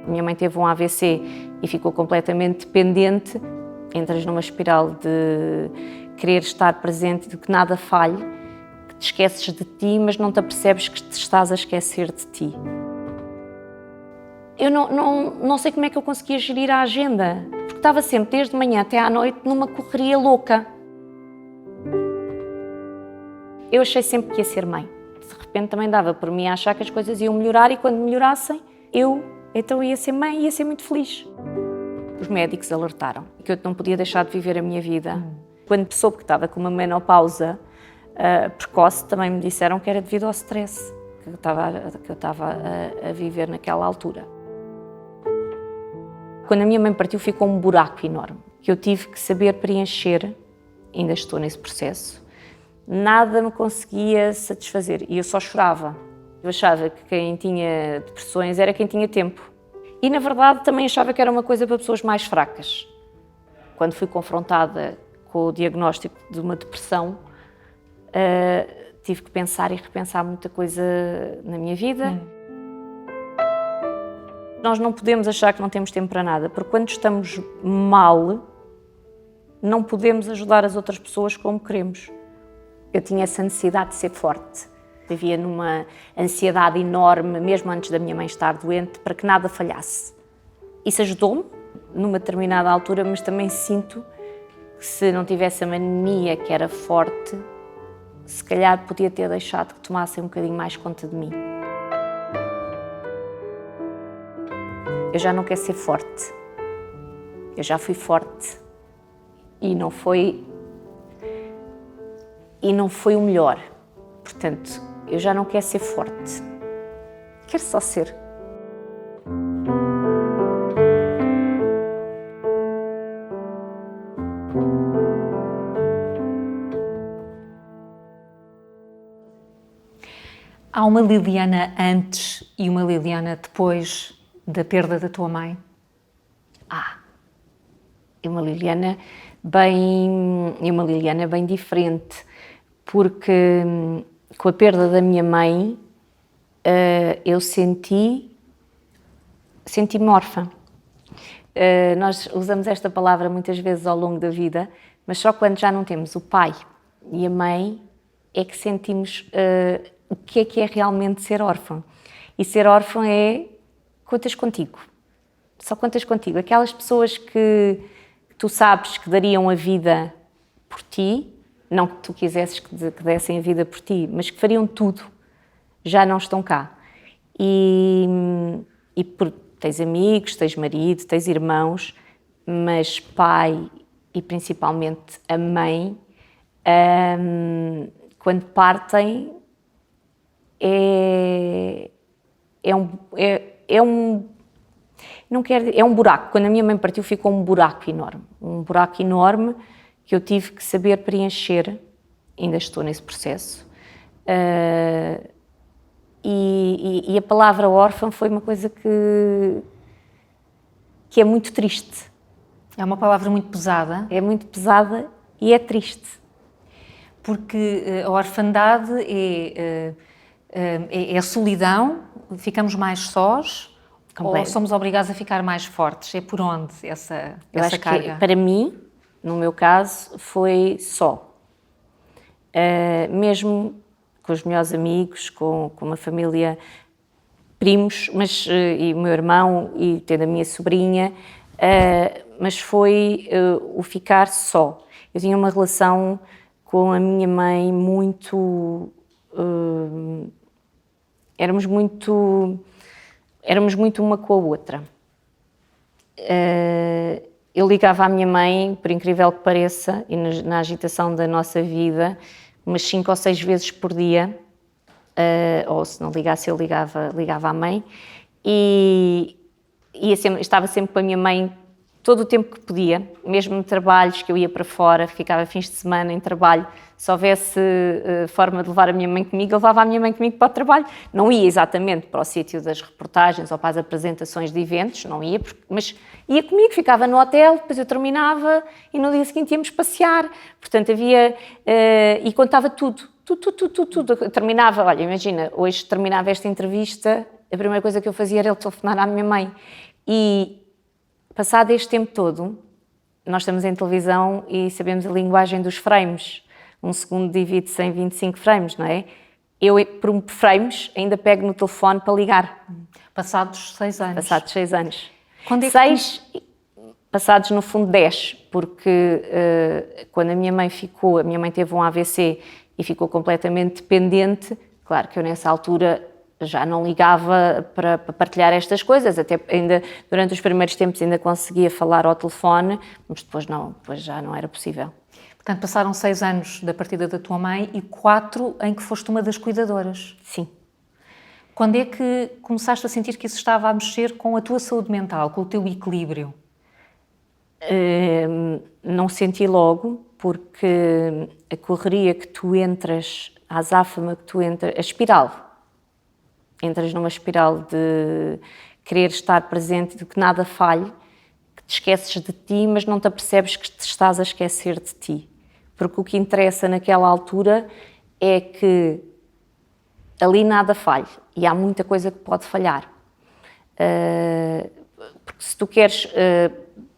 Minha mãe teve um AVC e ficou completamente dependente. Entras numa espiral de querer estar presente, de que nada falhe, que te esqueces de ti, mas não te apercebes que te estás a esquecer de ti. Eu não sei como é que eu conseguia gerir a agenda, porque estava sempre, desde de manhã até à noite, numa correria louca. Eu achei sempre que ia ser mãe. De repente também dava por mim a achar que as coisas iam melhorar e quando melhorassem, então ia ser mãe e ia ser muito feliz. Os médicos alertaram que eu não podia deixar de viver a minha vida. Quando soube que estava com uma menopausa precoce, também me disseram que era devido ao stress que eu estava a viver naquela altura. Quando a minha mãe partiu, ficou um buraco enorme, que eu tive que saber preencher, ainda estou nesse processo. Nada me conseguia satisfazer e eu só chorava. Eu achava que quem tinha depressões era quem tinha tempo. E, na verdade, também achava que era uma coisa para pessoas mais fracas. Quando fui confrontada com o diagnóstico de uma depressão, tive que pensar e repensar muita coisa na minha vida. Nós não podemos achar que não temos tempo para nada, porque quando estamos mal, não podemos ajudar as outras pessoas como queremos. Eu tinha essa necessidade de ser forte. Vivia numa ansiedade enorme, mesmo antes da minha mãe estar doente, para que nada falhasse. Isso ajudou-me, numa determinada altura, mas também sinto que se não tivesse a mania que era forte, se calhar podia ter deixado que tomassem um bocadinho mais conta de mim. Eu já não quero ser forte. Eu já fui forte. E não foi o melhor. Portanto, eu já não quero ser forte. Quero só ser. Há uma Liliana antes e uma Liliana depois da perda da tua mãe? É uma Liliana bem diferente, porque com a perda da minha mãe eu senti-me órfã. Nós usamos esta palavra muitas vezes ao longo da vida, mas só quando já não temos o pai e a mãe é que sentimos o que é realmente ser órfão. E ser órfão é contas contigo. Só contas contigo. Aquelas pessoas que tu sabes que dariam a vida por ti, não que tu quisesses que dessem a vida por ti, mas que fariam tudo, já não estão cá. E tens amigos, tens marido, tens irmãos, mas pai e principalmente a mãe, quando partem, é um buraco. Quando a minha mãe partiu, ficou um buraco enorme que eu tive que saber preencher. Ainda estou nesse processo. E a palavra órfã foi uma coisa que é muito triste. É uma palavra muito pesada. É muito pesada e é triste. Porque a orfandade é a solidão, ficamos mais sós, ou somos obrigados a ficar mais fortes? É por onde essa carga? Que, para mim, no meu caso, foi só. Mesmo com os melhores amigos, com uma família, primos, e o meu irmão e tendo a minha sobrinha, mas foi o ficar só. Eu tinha uma relação com a minha mãe muito... Éramos muito uma com a outra. Eu ligava à minha mãe, por incrível que pareça, e na agitação da nossa vida, umas 5 ou 6 vezes por dia, ou se não ligasse, eu ligava à mãe, e estava sempre com a minha mãe todo o tempo que podia, mesmo em trabalhos que eu ia para fora, ficava fins de semana em trabalho, se houvesse forma de levar a minha mãe comigo, eu levava a minha mãe comigo para o trabalho. Não ia exatamente para o sítio das reportagens ou para as apresentações de eventos, não ia, mas ia comigo, ficava no hotel, depois eu terminava e no dia seguinte íamos passear. Portanto, havia... e contava tudo. Eu terminava, olha, imagina, hoje terminava esta entrevista, a primeira coisa que eu fazia era telefonar à minha mãe. E passado este tempo todo, nós estamos em televisão e sabemos a linguagem dos frames. Um segundo divide-se em 25 frames, não é? Eu, por frames, ainda pego no telefone para ligar. Passados 6 anos. Passados 6 anos. Quando é que 6, passados no fundo 10, porque quando a minha mãe teve um AVC e ficou completamente dependente, claro que eu nessa altura já não ligava para partilhar estas coisas, até ainda durante os primeiros tempos ainda conseguia falar ao telefone, mas depois já não era possível. Portanto, passaram 6 anos da partida da tua mãe e 4 em que foste uma das cuidadoras. Sim. Quando é que começaste a sentir que isso estava a mexer com a tua saúde mental, com o teu equilíbrio? Não senti logo, porque a correria que tu entras, a azáfama que tu entras, a espiral, entras numa espiral de querer estar presente, de que nada falhe, que te esqueces de ti, mas não te apercebes que te estás a esquecer de ti. Porque o que interessa naquela altura é que ali nada falhe e há muita coisa que pode falhar. Porque se tu queres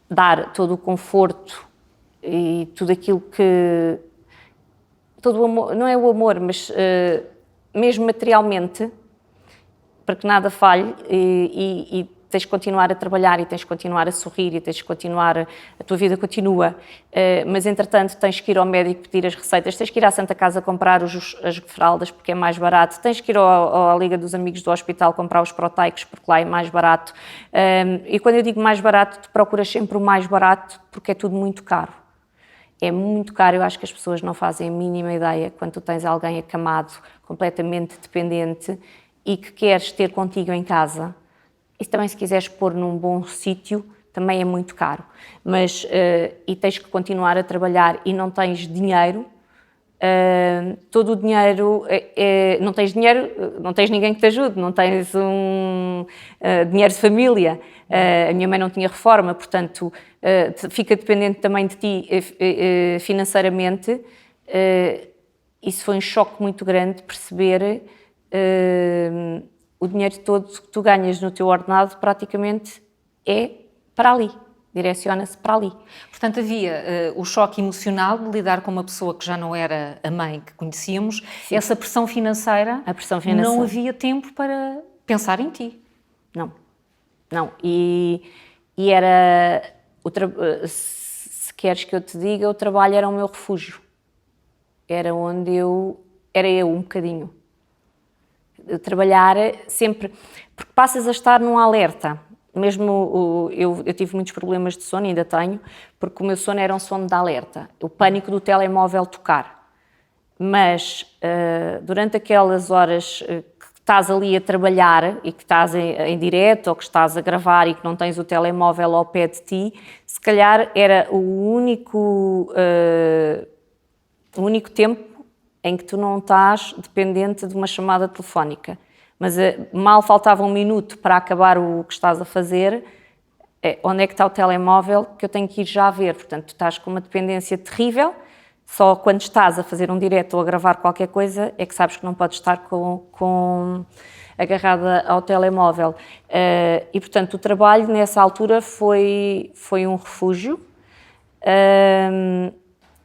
dar todo o conforto e tudo aquilo que... todo o amor, não é o amor, mas mesmo materialmente, para que nada falhe e tens de continuar a trabalhar e tens de continuar a sorrir e tens de continuar, a tua vida continua, mas entretanto tens que ir ao médico pedir as receitas, tens que ir à Santa Casa comprar as fraldas porque é mais barato, tens que ir à Liga dos Amigos do Hospital comprar os proteicos porque lá é mais barato, e quando eu digo mais barato, tu procuras sempre o mais barato porque é tudo muito caro. É muito caro, eu acho que as pessoas não fazem a mínima ideia quando tu tens alguém acamado, completamente dependente e que queres ter contigo em casa. E também se quiseres pôr num bom sítio, também é muito caro. Mas, e tens que continuar a trabalhar e não tens dinheiro, todo o dinheiro, não tens dinheiro, não tens ninguém que te ajude, não tens dinheiro de família. A minha mãe não tinha reforma, portanto, fica dependente também de ti financeiramente. Isso foi um choque muito grande, perceber o dinheiro todo que tu ganhas no teu ordenado praticamente é para ali, direciona-se para ali. Portanto, havia o choque emocional de lidar com uma pessoa que já não era a mãe que conhecíamos, sim. Essa pressão financeira, não havia tempo para pensar em ti. Não. E era, se queres que eu te diga, o trabalho era o meu refúgio. Era onde era eu um bocadinho. Trabalhar sempre, porque passas a estar num alerta. Mesmo eu tive muitos problemas de sono, ainda tenho, porque o meu sono era um sono de alerta. O pânico do telemóvel tocar. Mas durante aquelas horas que estás ali a trabalhar e que estás em direto ou que estás a gravar e que não tens o telemóvel ao pé de ti, se calhar era o único tempo em que tu não estás dependente de uma chamada telefónica. Mas mal faltava um minuto para acabar o que estás a fazer, onde é que está o telemóvel que eu tenho que ir já ver? Portanto, tu estás com uma dependência terrível, só quando estás a fazer um direto ou a gravar qualquer coisa é que sabes que não podes estar agarrada ao telemóvel. E, portanto, o trabalho nessa altura foi um refúgio.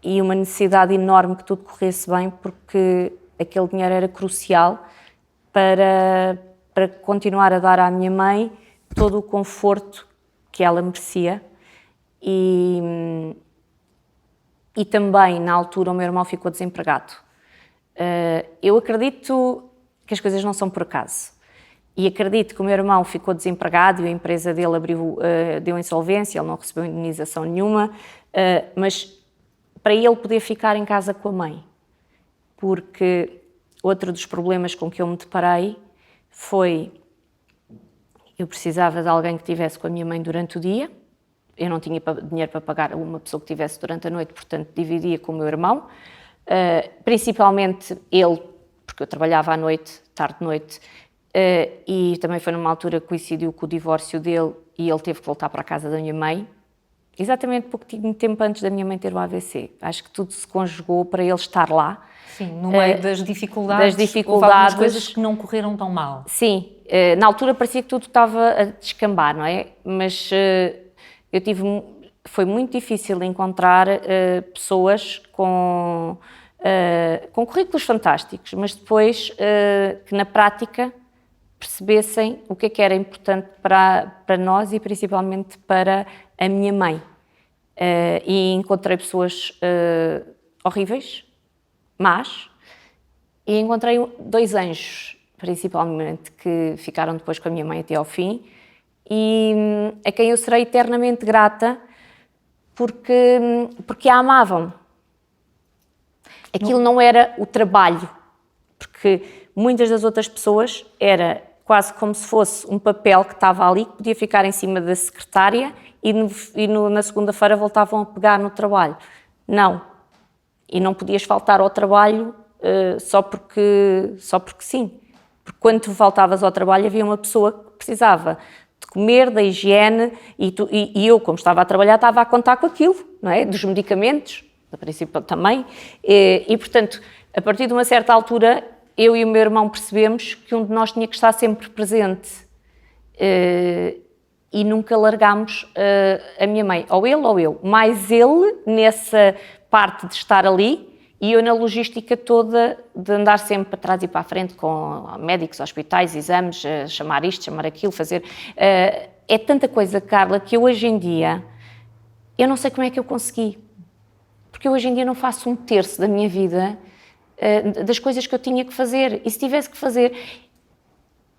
E uma necessidade enorme que tudo corresse bem, porque aquele dinheiro era crucial para continuar a dar à minha mãe todo o conforto que ela merecia. E também, na altura, o meu irmão ficou desempregado. Eu acredito que as coisas não são por acaso. E acredito que o meu irmão ficou desempregado e a empresa dele deu insolvência, ele não recebeu indenização nenhuma, mas para ele poder ficar em casa com a mãe. Porque outro dos problemas com que eu me deparei foi... eu precisava de alguém que estivesse com a minha mãe durante o dia, eu não tinha dinheiro para pagar a uma pessoa que estivesse durante a noite, portanto dividia com o meu irmão, principalmente ele, porque eu trabalhava à noite, tarde-noite, e também foi numa altura que coincidiu com o divórcio dele e ele teve que voltar para a casa da minha mãe, exatamente pouquinho tempo antes da minha mãe ter o AVC. Acho que tudo se conjugou para ele estar lá. Sim, no meio das dificuldades, houve algumas coisas que não correram tão mal. Sim, na altura parecia que tudo estava a descambar, não é? Mas foi muito difícil encontrar pessoas com currículos fantásticos, mas depois que na prática percebessem o que era importante para nós e principalmente para a minha mãe. E encontrei pessoas horríveis, más, e encontrei 2 anjos, principalmente, que ficaram depois com a minha mãe até ao fim, e a quem eu serei eternamente grata, porque a amavam. Aquilo não era o trabalho, porque muitas das outras pessoas era quase como se fosse um papel que estava ali, que podia ficar em cima da secretária e na segunda-feira voltavam a pegar no trabalho. Não. E não podias faltar ao trabalho só porque sim. Porque quando tu faltavas ao trabalho havia uma pessoa que precisava de comer, da higiene, e eu, como estava a trabalhar, estava a contar com aquilo, não é? Dos medicamentos, a princípio também. E, portanto, a partir de uma certa altura, eu e o meu irmão percebemos que um de nós tinha que estar sempre presente. E nunca largámos a minha mãe, ou ele ou eu. Mais ele, nessa parte de estar ali, e eu na logística toda de andar sempre para trás e para a frente com médicos, hospitais, exames, chamar isto, chamar aquilo, fazer... É tanta coisa, Carla, que eu hoje em dia, eu não sei como é que eu consegui. Porque eu hoje em dia não faço 1/3 da minha vida das coisas que eu tinha que fazer. E se tivesse que fazer,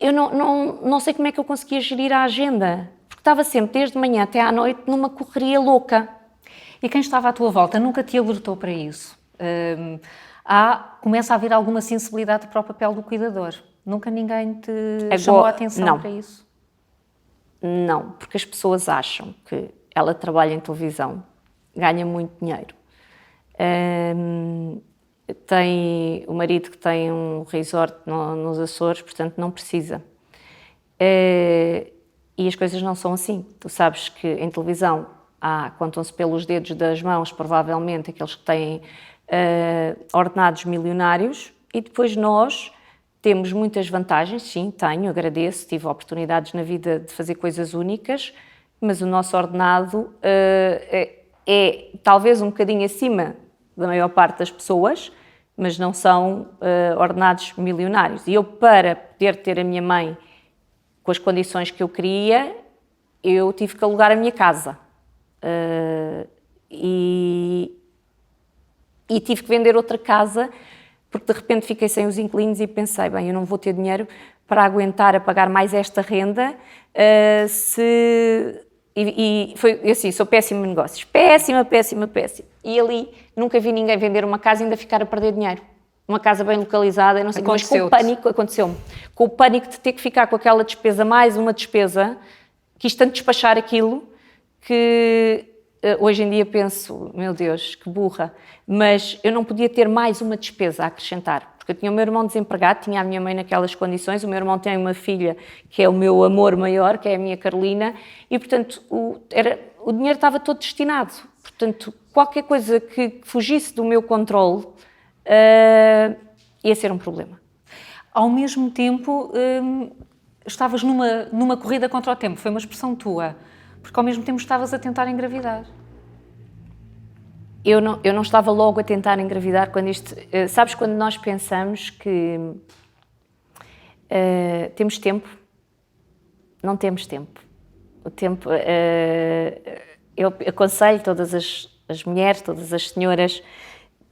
eu não sei como é que eu conseguia gerir a agenda. Porque estava sempre, desde manhã até à noite, numa correria louca. E quem estava à tua volta nunca te alertou para isso? Começa a haver alguma sensibilidade para o papel do cuidador? Nunca ninguém te chamou a atenção para isso? Não, porque as pessoas acham que ela trabalha em televisão, ganha muito dinheiro. Tem o marido que tem um resort nos Açores, portanto não precisa. E as coisas não são assim. Tu sabes que em televisão contam-se pelos dedos das mãos, provavelmente, aqueles que têm ordenados milionários, e depois nós temos muitas vantagens. Sim, tenho, agradeço, tive oportunidades na vida de fazer coisas únicas, mas o nosso ordenado é talvez um bocadinho acima da maior parte das pessoas, mas não são ordenados milionários. E eu, para poder ter a minha mãe com as condições que eu queria, eu tive que alugar a minha casa. E tive que vender outra casa, porque de repente fiquei sem os inquilinos e pensei, bem, eu não vou ter dinheiro para aguentar a pagar mais esta renda, e foi assim, sou péssima em negócios, péssima. E ali nunca vi ninguém vender uma casa e ainda ficar a perder dinheiro. Uma casa bem localizada, eu não sei, mas com o pânico, aconteceu-me, com o pânico de ter que ficar com aquela despesa, mais uma despesa, quis tanto despachar aquilo, que hoje em dia penso, meu Deus, que burra, mas eu não podia ter mais uma despesa a acrescentar, porque eu tinha o meu irmão desempregado, tinha a minha mãe naquelas condições, o meu irmão tem uma filha que é o meu amor maior, que é a minha Carolina, e portanto o dinheiro estava todo destinado. Portanto, qualquer coisa que fugisse do meu controle ia ser um problema. Ao mesmo tempo, estavas numa corrida contra o tempo, foi uma expressão tua, porque ao mesmo tempo estavas a tentar engravidar. Eu não estava logo a tentar engravidar quando isto... Sabes, quando nós pensamos que temos tempo, não temos tempo. O tempo... eu aconselho todas as mulheres, todas as senhoras,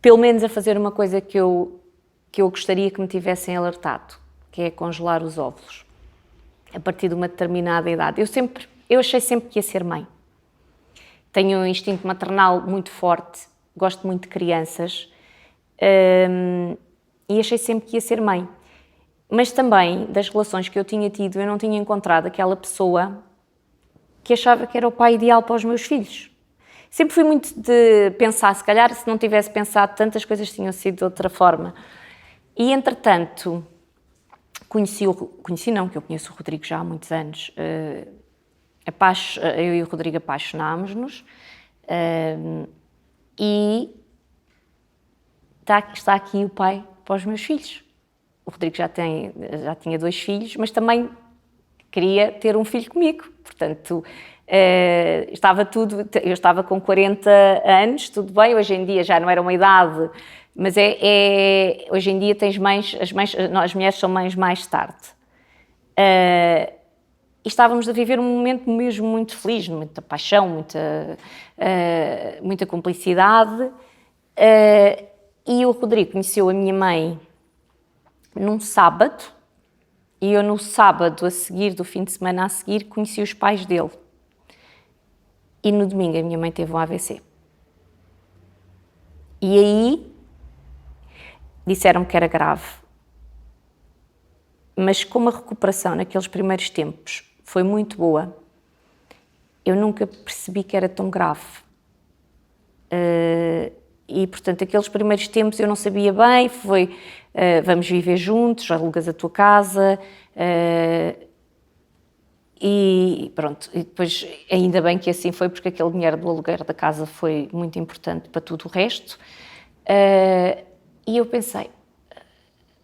pelo menos a fazer uma coisa que eu gostaria que me tivessem alertado, que é congelar os óvulos, a partir de uma determinada idade. Eu achei sempre que ia ser mãe. Tenho um instinto maternal muito forte, gosto muito de crianças, e achei sempre que ia ser mãe. Mas também, das relações que eu tinha tido, eu não tinha encontrado aquela pessoa que achava que era o pai ideal para os meus filhos. Sempre fui muito de pensar, se calhar, se não tivesse pensado, tantas coisas tinham sido de outra forma. E, entretanto, que eu conheço o Rodrigo já há muitos anos. Eu e o Rodrigo apaixonámos-nos, E está aqui o pai para os meus filhos. O Rodrigo já tinha 2 filhos, mas também queria ter um filho comigo. Portanto, eu estava com 40 anos, tudo bem, hoje em dia já não era uma idade, mas hoje em dia as mulheres são mães mais tarde. E estávamos a viver um momento mesmo muito feliz, muita paixão, muita cumplicidade. E o Rodrigo conheceu a minha mãe num sábado, e eu no sábado a seguir, do fim de semana a seguir, conheci os pais dele. E no domingo a minha mãe teve um AVC. E aí disseram-me que era grave. Mas como a recuperação naqueles primeiros tempos foi muito boa, eu nunca percebi que era tão grave. E, portanto, aqueles primeiros tempos eu não sabia bem, vamos viver juntos, alugas a tua casa, e pronto. E depois, ainda bem que assim foi, porque aquele dinheiro do aluguer da casa foi muito importante para tudo o resto. E eu pensei,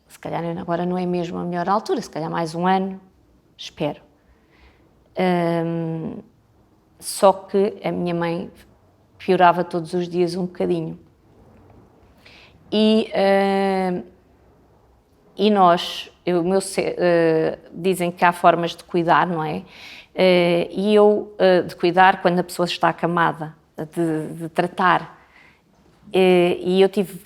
se calhar agora não é mesmo a melhor altura, se calhar mais um ano, espero. Só que a minha mãe piorava todos os dias um bocadinho. E nós, dizem que há formas de cuidar, não é? De cuidar quando a pessoa está acamada, de tratar. E eu tive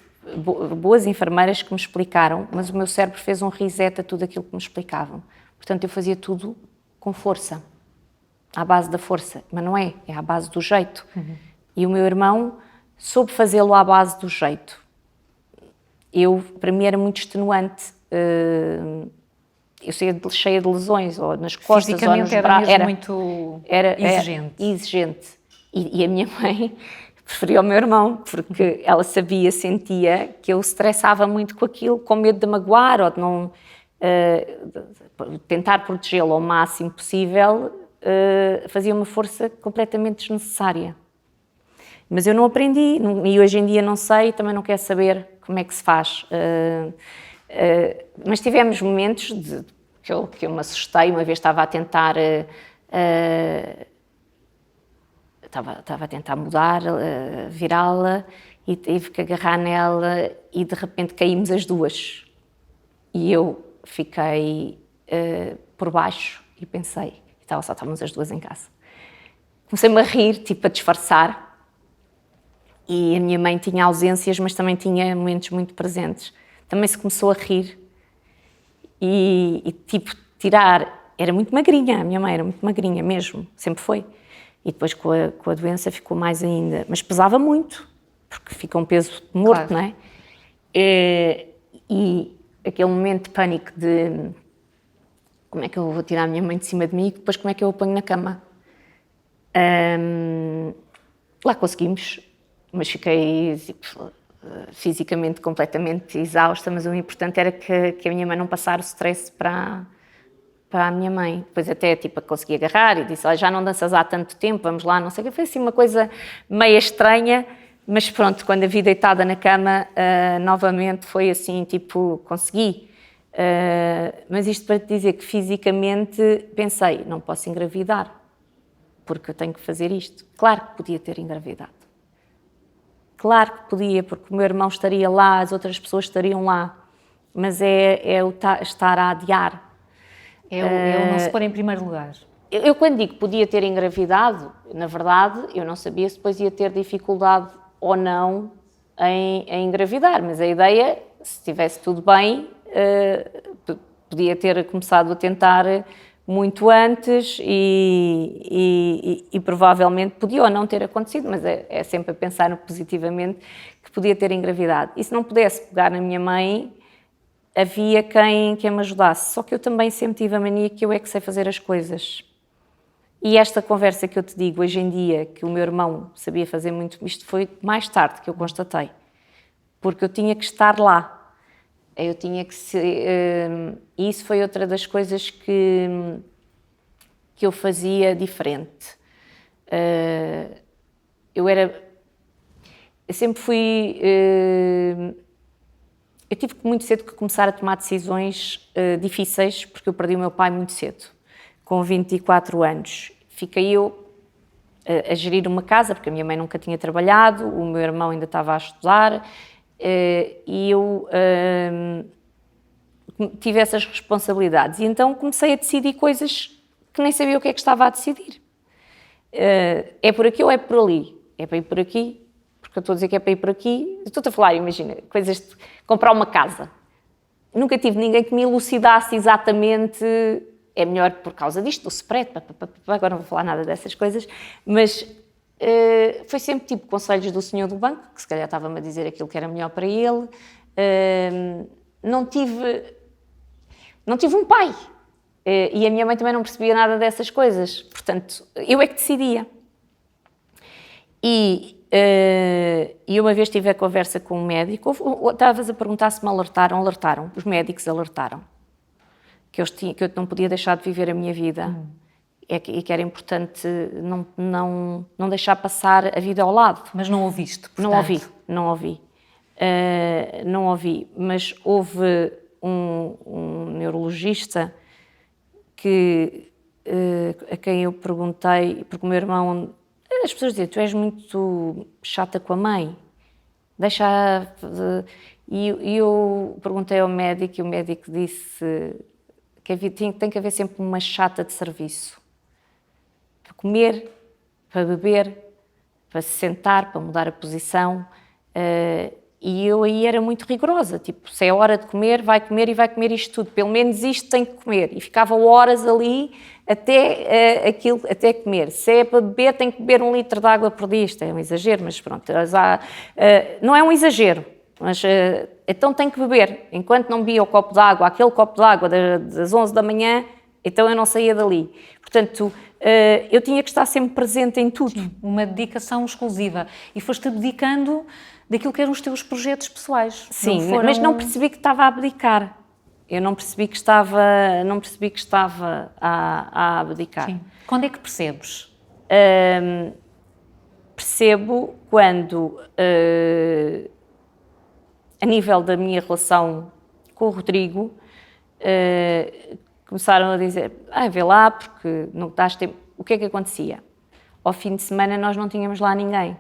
boas enfermeiras que me explicaram, mas o meu cérebro fez um reset a tudo aquilo que me explicavam. Portanto, eu fazia tudo com força, à base da força, mas não é à base do jeito. E o meu irmão soube fazê-lo à base do jeito. Para mim era muito extenuante. Eu saía cheia de lesões, ou nas costas, fisicamente, ou nos braços. Era muito exigente. Exigente. E a minha mãe preferia o meu irmão, porque ela sentia que eu estressava muito com aquilo, com medo de magoar, ou de não tentar protegê-lo ao máximo possível, fazia uma força completamente desnecessária. Mas eu não aprendi, e hoje em dia não sei, também não quero saber como é que se faz. Mas tivemos momentos que eu me assustei. Uma vez estava a tentar mudar, virá-la, e tive que agarrar nela, e de repente caímos as duas. E eu fiquei por baixo e pensei, só estávamos as duas em casa. Comecei-me a rir, tipo a disfarçar. E a minha mãe tinha ausências, mas também tinha momentos muito presentes. Também se começou a rir e tirar... Era muito magrinha, a minha mãe era muito magrinha mesmo, sempre foi. E depois com a doença ficou mais ainda. Mas pesava muito, porque fica um peso morto, claro. Não é? E aquele momento de pânico de... Como é que eu vou tirar a minha mãe de cima de mim e depois como é que eu a ponho na cama? Lá conseguimos. Mas fiquei fisicamente completamente exausta, mas o importante era que a minha mãe não passar o stress para a minha mãe. Depois até a consegui agarrar e disse, já não danças há tanto tempo, vamos lá, não sei o que. Foi assim uma coisa meio estranha, mas pronto, quando a vi deitada na cama, novamente foi assim, consegui. Mas isto para te dizer que fisicamente pensei, não posso engravidar, porque eu tenho que fazer isto. Claro que podia ter engravidado. Claro que podia, porque o meu irmão estaria lá, as outras pessoas estariam lá, mas é o estar a adiar. É o não se pôr em primeiro lugar. Eu quando digo que podia ter engravidado, na verdade, eu não sabia se depois ia ter dificuldade ou não em engravidar, mas a ideia, se estivesse tudo bem, podia ter começado a tentar muito antes e provavelmente podia ou não ter acontecido, mas é sempre a pensar positivamente que podia ter engravidado. E se não pudesse pegar na minha mãe, havia quem me ajudasse. Só que eu também sempre tive a mania que eu é que sei fazer as coisas. E esta conversa que eu te digo hoje em dia, que o meu irmão sabia fazer muito, isto foi mais tarde que eu constatei, porque eu tinha que estar lá. Eu tinha que ser... E isso foi outra das coisas que eu fazia diferente. eu sempre fui, eu tive muito cedo que começar a tomar decisões difíceis, porque eu perdi o meu pai muito cedo, com 24 anos. Fiquei eu a gerir uma casa, porque a minha mãe nunca tinha trabalhado, o meu irmão ainda estava a estudar, e eu tive essas responsabilidades. E então comecei a decidir coisas que nem sabia o que é que estava a decidir. É por aqui ou é por ali? É para ir por aqui, porque eu estou a dizer que é para ir por aqui. Estou-te a falar, imagina, coisas de comprar uma casa. Nunca tive ninguém que me elucidasse exatamente, é melhor por causa disto, do spread, agora não vou falar nada dessas coisas, mas foi sempre tipo conselhos do senhor do banco, que se calhar estava-me a dizer aquilo que era melhor para ele. Não tive um pai. E a minha mãe também não percebia nada dessas coisas. Portanto, eu é que decidia. E uma vez tive a conversa com um médico, estavas a perguntar se me alertaram, os médicos alertaram, que eu não podia deixar de viver a minha vida, e que era importante não deixar passar a vida ao lado. Mas não ouviste, portanto? Não ouvi, mas houve um neurologista a quem eu perguntei, porque o meu irmão, as pessoas dizem, tu és muito chata com a mãe, e eu perguntei ao médico, e o médico disse que tem que haver sempre uma chata de serviço, para comer, para beber, para se sentar, para mudar a posição, e eu aí era muito rigorosa, tipo, se é hora de comer, vai comer e vai comer isto tudo, pelo menos isto tem que comer, e ficava horas ali até comer. Se é para beber, tem que beber 1 litro de água por dia, isto é um exagero, mas pronto, não é um exagero, mas então tem que beber, enquanto não bebia o copo de água, aquele copo de água das 11 da manhã, então eu não saía dali. Portanto, eu tinha que estar sempre presente em tudo. Sim, uma dedicação exclusiva. E foste abdicando daquilo que eram os teus projetos pessoais. Sim, mas não percebi que estava a abdicar. Eu não percebi que estava a abdicar. Sim. Quando é que percebes? Percebo quando, a nível da minha relação com o Rodrigo, começaram a dizer, vê lá, porque não estás tempo. O que é que acontecia? Ao fim de semana nós não tínhamos lá ninguém.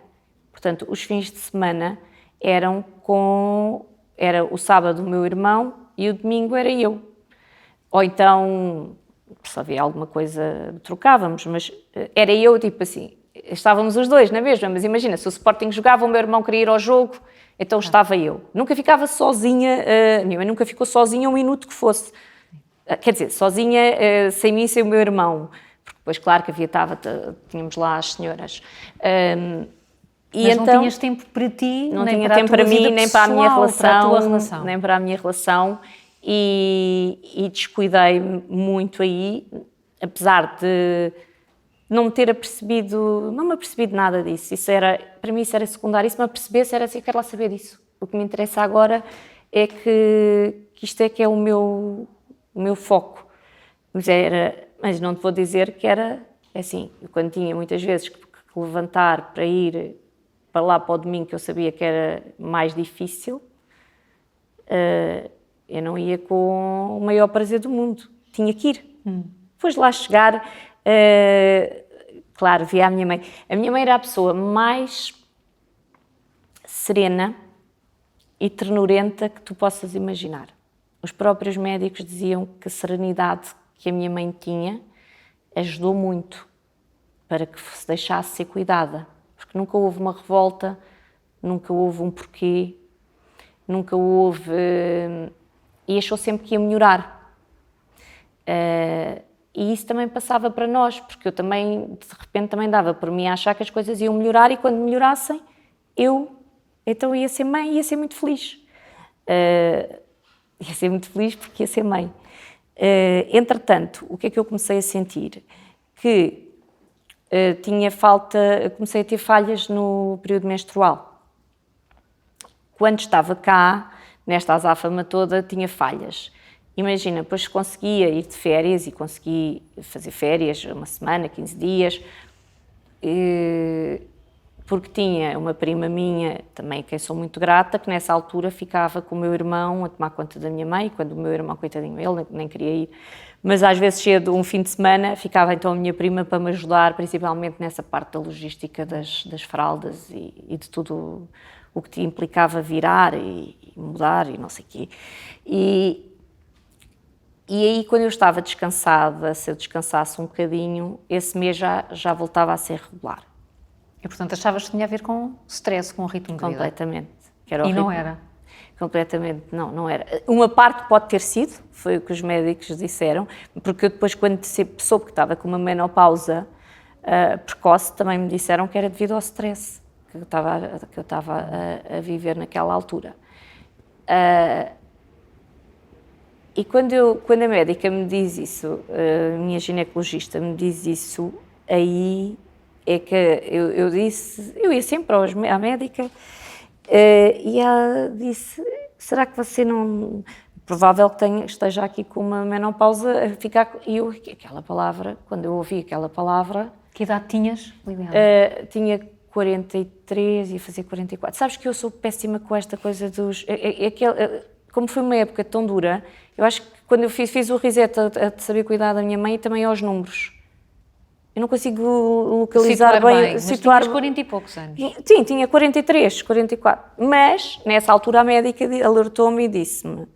Portanto, os fins de semana era o sábado o meu irmão e o domingo era eu. Ou então, se havia alguma coisa, trocávamos, mas era eu, tipo assim, estávamos os dois na mesma, mas imagina, se o Sporting jogava, o meu irmão queria ir ao jogo, então estava eu. Nunca ficava sozinha, a minha mãe nunca ficou sozinha um minuto que fosse. Quer dizer, sozinha, sem mim e sem o meu irmão. Porque depois, claro que tínhamos lá as senhoras. Mas então, não tinhas tempo para ti, não nem tinha para tempo para mim, nem para a minha relação, nem para a minha relação, e descuidei-me muito aí, apesar de não me ter apercebido, não me apercebido nada disso. Para mim isso era secundário, e se me apercebesse era assim, eu quero lá saber disso. O que me interessa agora é que isto é que é o meu foco. Mas não te vou dizer que era assim, eu quando tinha muitas vezes que levantar para ir para lá para o domingo, que eu sabia que era mais difícil, eu não ia com o maior prazer do mundo. Tinha que ir. Depois de lá chegar, claro, via a minha mãe. A minha mãe era a pessoa mais serena e ternurenta que tu possas imaginar. Os próprios médicos diziam que a serenidade que a minha mãe tinha ajudou muito para que se deixasse ser cuidada. Porque nunca houve uma revolta, nunca houve um porquê, nunca houve... e achou sempre que ia melhorar. E isso também passava para nós, porque eu também, de repente, também dava por mim a achar que as coisas iam melhorar, e quando melhorassem, então ia ser mãe e ia ser muito feliz. Ia ser muito feliz porque ia ser mãe. Entretanto, o que é que eu comecei a sentir? Que comecei a ter falhas no período menstrual. Quando estava cá, nesta azáfama toda, tinha falhas. Imagina, depois conseguia ir de férias e consegui fazer férias, 1 semana, 15 dias. porque tinha uma prima minha, também a quem sou muito grata, que nessa altura ficava com o meu irmão a tomar conta da minha mãe, quando o meu irmão, coitadinho, ele nem queria ir, mas às vezes cedo, um fim de semana, ficava então a minha prima para me ajudar, principalmente nessa parte da logística das fraldas e de tudo o que implicava virar e mudar e não sei o quê. E aí, quando eu estava descansada, se eu descansasse um bocadinho, esse mês já voltava a ser regular. E, portanto, achavas que tinha a ver com stress, com o ritmo de vida? Completamente. Não era? Completamente, não era. Uma parte pode ter sido, foi o que os médicos disseram, porque eu depois, quando soube que estava com uma menopausa precoce, também me disseram que era devido ao stress que eu estava a viver naquela altura. E quando a médica me diz isso, a minha ginecologista me diz isso, aí é que eu ia sempre à médica, e ela disse, será que você não... Provável que esteja aqui com uma menopausa a ficar... E eu, aquela palavra, quando eu ouvi aquela palavra... Que idade tinhas, Liliana? Tinha 43, ia fazer 44. Sabes que eu sou péssima com esta coisa dos... Como foi uma época tão dura, eu acho que quando eu fiz o reset a saber cuidar da minha mãe, também aos números. Eu não consigo localizar bem. Situar bem. Mas tinhas 40 e poucos anos. Sim, tinha 43, 44. Mas, nessa altura, a médica alertou-me e disse-me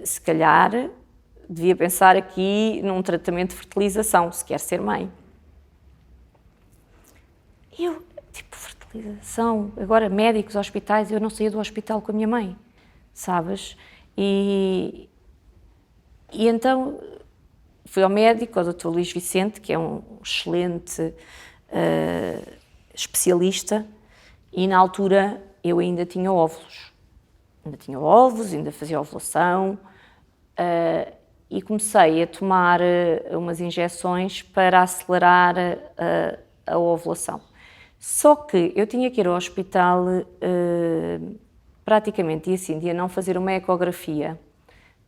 se calhar devia pensar aqui num tratamento de fertilização, se quer ser mãe. E eu, fertilização, agora médicos, hospitais, eu não saía do hospital com a minha mãe, sabes? E então fui ao médico, ao Dr. Luís Vicente, que é um excelente especialista, e na altura eu ainda tinha óvulos. Ainda fazia ovulação, e comecei a tomar umas injeções para acelerar a ovulação. Só que eu tinha que ir ao hospital praticamente dia sim, dia não, fazer uma ecografia,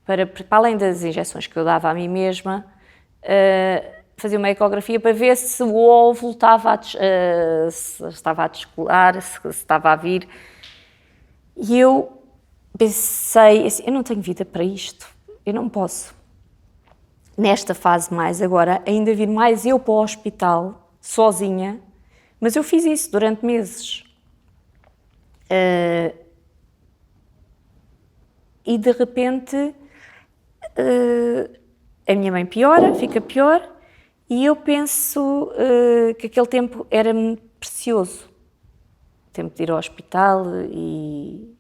para além das injeções que eu dava a mim mesma, fazer uma ecografia para ver se o óvulo estava a descolar, se estava a vir. E eu pensei assim, eu não tenho vida para isto, eu não posso. Nesta fase mais agora, ainda vir mais eu para o hospital, sozinha, mas eu fiz isso durante meses. E de repente a minha mãe fica pior, e eu penso que aquele tempo era precioso. O tempo de ir ao hospital e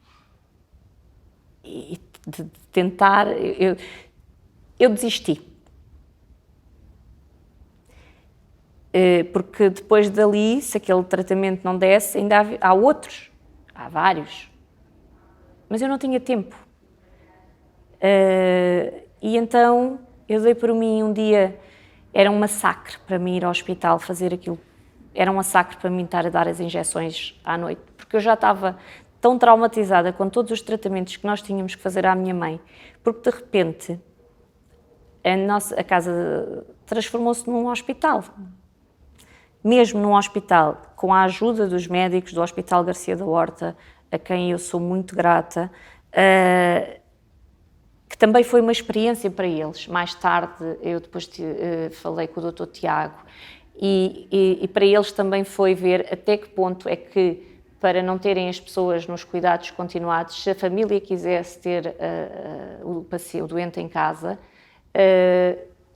de tentar, eu desisti. Porque depois dali, se aquele tratamento não desse, ainda há outros, há vários, mas eu não tinha tempo. E então eu dei por mim um dia, era um massacre para mim ir ao hospital fazer aquilo, era um massacre para mim estar a dar as injeções à noite, porque eu já estava tão traumatizada com todos os tratamentos que nós tínhamos que fazer à minha mãe, porque de repente a casa transformou-se num hospital. Mesmo num hospital, com a ajuda dos médicos do Hospital Garcia da Horta, a quem eu sou muito grata, que também foi uma experiência para eles. Mais tarde, eu depois falei com o Dr. Tiago, e para eles também foi ver até que ponto é que, para não terem as pessoas nos cuidados continuados, se a família quisesse ter o doente em casa,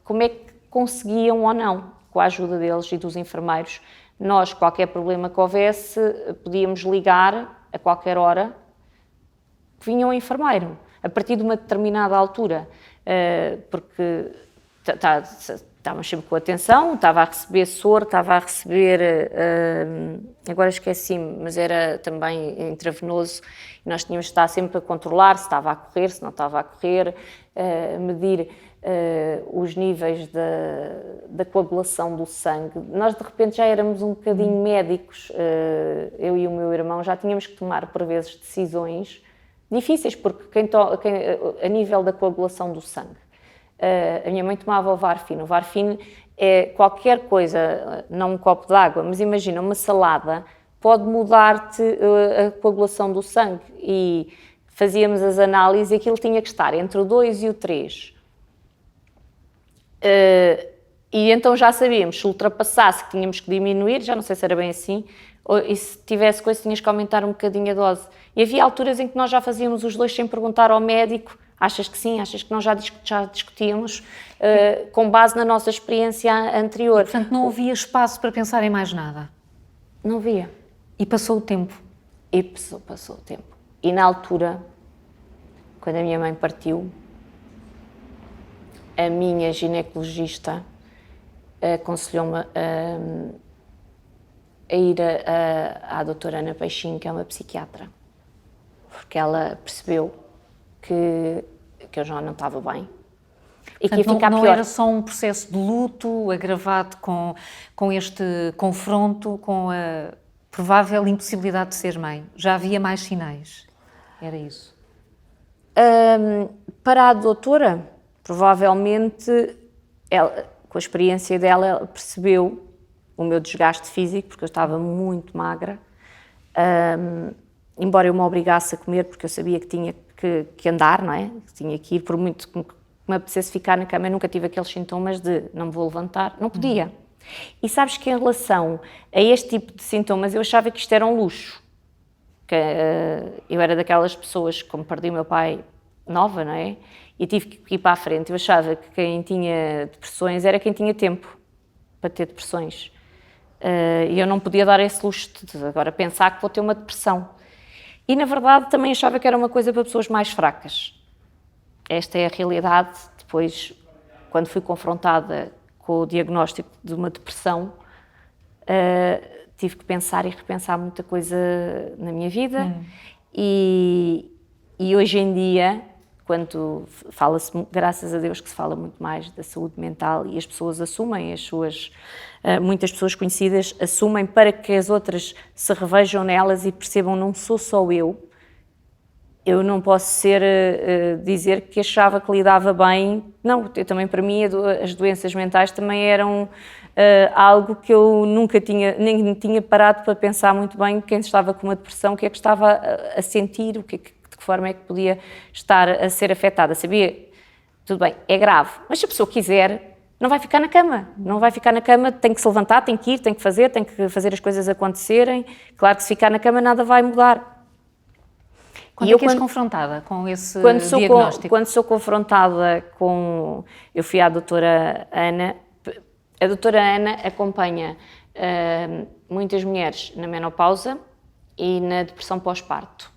como é que conseguiam ou não, com a ajuda deles e dos enfermeiros. Nós, qualquer problema que houvesse, podíamos ligar a qualquer hora, que vinha um enfermeiro, a partir de uma determinada altura, porque estávamos sempre com atenção, estava a receber soro, estava a receber, agora esqueci-me, mas era também intravenoso, e nós tínhamos de estar sempre a controlar se estava a correr, se não estava a correr, medir os níveis da coagulação do sangue. Nós, de repente, já éramos um bocadinho médicos, eu e o meu irmão, já tínhamos que tomar, por vezes, decisões difíceis, porque a nível da coagulação do sangue, a minha mãe tomava o Varfin. O Varfin qualquer coisa, não um copo de água, mas imagina uma salada, pode mudar-te a coagulação do sangue. E fazíamos as análises e aquilo tinha que estar entre o 2 e o 3. E então já sabíamos, se ultrapassasse que tínhamos que diminuir, já não sei se era bem assim, e se tivesse coisa tinhas que aumentar um bocadinho a dose. E havia alturas em que nós já fazíamos os dois sem perguntar ao médico, achas que sim, achas que não, já discutíamos, com base na nossa experiência anterior. E, portanto, não havia espaço para pensar em mais nada? Não havia. E passou o tempo? E passou o tempo. E na altura, quando a minha mãe partiu, a minha ginecologista aconselhou-me a ir à doutora Ana Peixinho, que é uma psiquiatra, porque ela percebeu que eu já não estava bem. E portanto, que ia ficar pior. Não era só um processo de luto agravado com este confronto, com a provável impossibilidade de ser mãe. Já havia mais sinais? Era isso? Para a doutora, provavelmente, ela, com a experiência dela, ela percebeu o meu desgaste físico, porque eu estava muito magra, embora eu me obrigasse a comer, porque eu sabia que tinha que andar, não é? Que tinha que ir, por muito que me apetecesse ficar na cama, eu nunca tive aqueles sintomas de não me vou levantar, não podia. E sabes que em relação a este tipo de sintomas, eu achava que isto era um luxo. Que, eu era daquelas pessoas, como perdi o meu pai nova, não é? E tive que ir para a frente. Eu achava que quem tinha depressões era quem tinha tempo para ter depressões. E eu não podia dar esse luxo de agora pensar que vou ter uma depressão. E, na verdade, também achava que era uma coisa para pessoas mais fracas. Esta é a realidade. Depois, quando fui confrontada com o diagnóstico de uma depressão, tive que pensar e repensar muita coisa na minha vida. E hoje em dia, quando fala-se, graças a Deus que se fala muito mais da saúde mental e as pessoas assumem, muitas pessoas conhecidas assumem para que as outras se revejam nelas e percebam, não sou só eu. Eu não posso dizer que achava que lidava bem. Não, eu também, para mim, as doenças mentais também eram algo que eu nunca nem tinha parado para pensar muito bem quem estava com uma depressão, o que é que estava a sentir, de que forma é que podia estar a ser afetada. Sabia, tudo bem, é grave, mas se a pessoa quiser, não vai ficar na cama. Não vai ficar na cama, tem que se levantar, tem que ir, tem que fazer as coisas acontecerem. Claro que se ficar na cama nada vai mudar. Quando és confrontada com esse diagnóstico? Quando sou confrontada com... Eu fui à doutora Ana. A doutora Ana acompanha muitas mulheres na menopausa e na depressão pós-parto.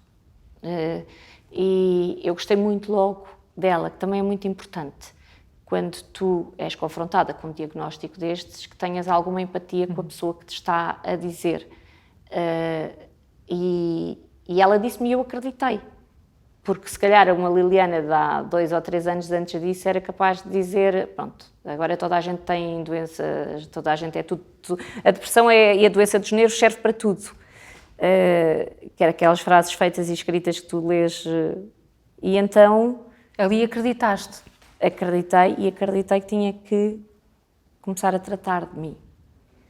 E eu gostei muito logo dela, que também é muito importante. Quando tu és confrontada com um diagnóstico destes, que tenhas alguma empatia com a pessoa que te está a dizer. E ela disse-me e eu acreditei. Porque se calhar uma Liliana de há 2 ou 3 anos antes disso era capaz de dizer, pronto, agora toda a gente tem doenças, toda a gente é tudo. A depressão e a doença dos nervos serve para tudo. Que eram aquelas frases feitas e escritas que tu lês. E então... Ali acreditaste? Acreditei e acreditei que tinha que começar a tratar de mim.